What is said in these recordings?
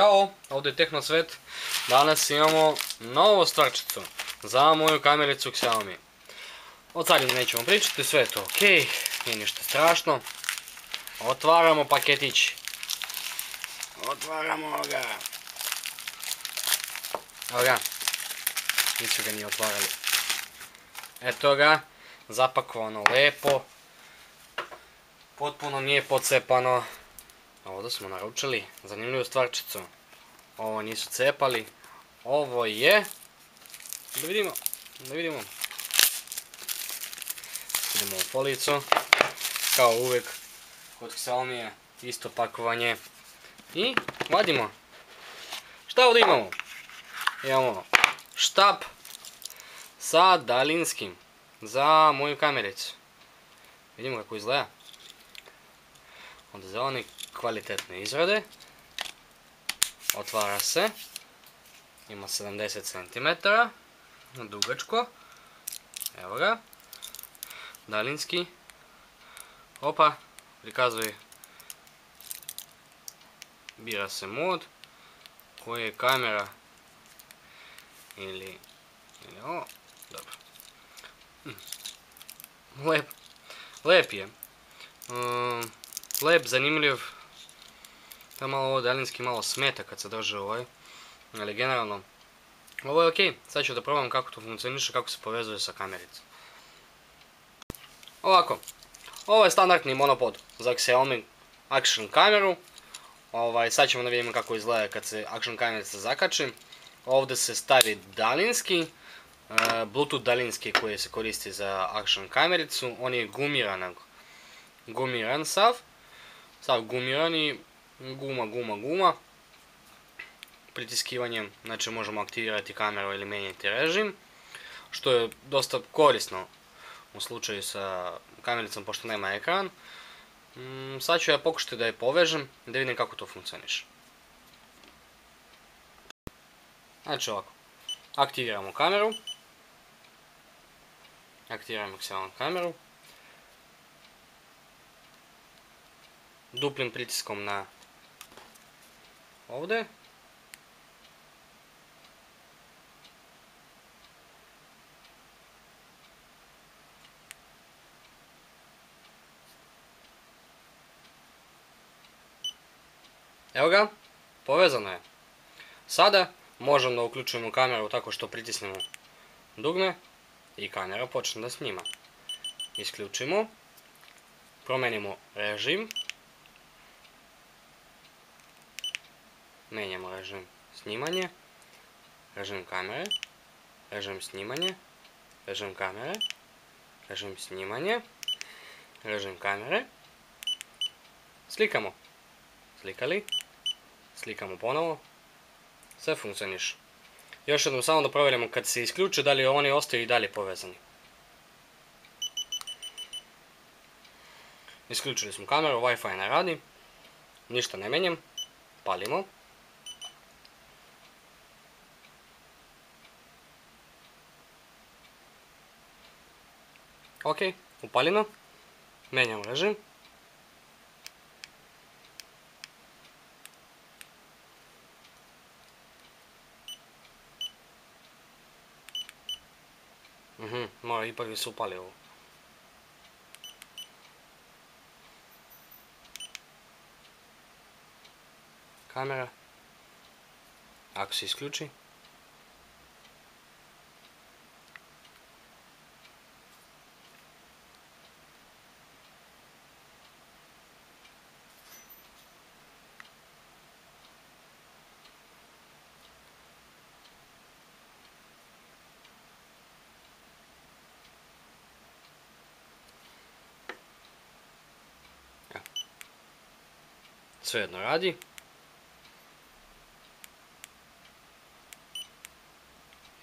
Ćao, ovdje je Tehnosvet. Danas imamo novu stvarčicu za moju kamericu Xiaomi. Od carine nećemo pričati, sve je to ok, nije ništa strašno. Otvaramo paketić. Otvaramo ga. Evo ga. Nisu ga nije otvarali. Eto ga. Zapakovano lepo. Potpuno nije pocepano. Ovdje smo naručili zanimljivu stvarčicu. Ovo nisu cepali. Ovo je... Da vidimo. Idemo u policu. Kao uvijek kod Xiaomi isto pakovanje. I vadimo. Šta ovdje imamo? Imamo štap sa daljinskim za moju kamericu. Vidimo kako izgleda. Od zelene kvalitetne izrade. Otvara se. Ima 70 cm. Dugačko. Evo ga. Daljinski. Opa. Prikazuje. Bira se mod. Koji je kamera. Ili ovo. Dobro. Lep je. Lep, zanimljiv. Da malo ovo daljinski malo smeta kad se drže ovaj. Ali generalno. Ovo je ok. Sad ću da probam kako to funkcioniše, kako se povezuje sa kamericom. Ovako. Ovo je standardni monopod za Xiaomi Action kameru. Sad ćemo da vidimo kako izgleda kad se Action kamerica zakači. Ovdje se stavi daljinski. Bluetooth daljinski koji se koristi za Action kamericu. On je gumiran sav. Sav gumiran i guma. Pritiskivanjem, znači možemo aktivirati kameru ili mijenjati režim. Što je dosta korisno u slučaju sa kamericom pošto nema ekran. Sad ću ja pokušati da je povežem i da vidim kako to funkcioniše. Znači ovako. Aktiviramo kameru. Aktiviramo Xiaomi kameru. Duplim pritiskom na ovdje. Evo ga, povezano je. Sada možemo da uključujemo kameru tako što pritisnemo dugme i kamera počne da snima. Isključimo, promenimo režim, menjamo režim snimanje, režim kamere, režim snimanje, režim kamere, režim snimanje, režim kamere, slikamo, slikali, slikamo ponovo, sve funkcioniše. Još jednom samo da provjerimo kad se isključe da li oni ostaju i dalje povezani. Isključili smo kameru, Wi-Fi ne radi, ništa ne menjam, palimo. Ok, upaljeno, menjamo režim. Mora ipak bi se upali ovo. Kamera. Ako se isključi. Svejedno radi.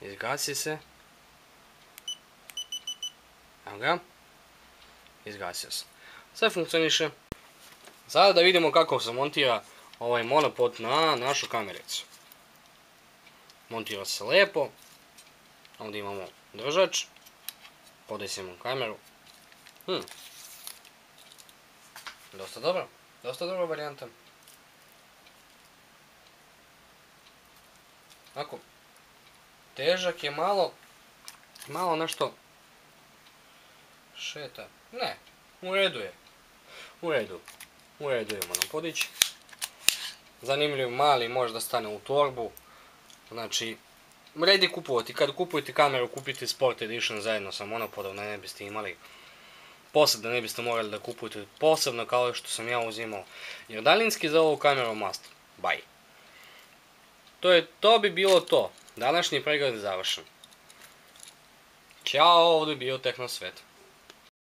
Izgasi se. Evo ga. Izgasio se. Sve funkcioniše. Sada da vidimo kako se montira ovaj monopod na našu kamericu. Montira se lijepo. Ovdje imamo držač. Podesimo kameru. Dosta dobro. Dosta dobra varijanta. Ako, težak je malo nešto šeta. Ne, u redu je. U redu je monopodić. Zanimljiv, mali, možda stane u torbu. Znači, vredi kupovati. Kad kupujete kameru, kupite Sport Edition zajedno sa monopodom, da ne biste imali posebno, ne biste morali da kupujete posebno kao što sam ja uzimao. Jer daljinski za ovu kameru must. Bye. To bi bilo to. Današnji pregled je završen. Ćao, ovdje je bio Tehnosvet.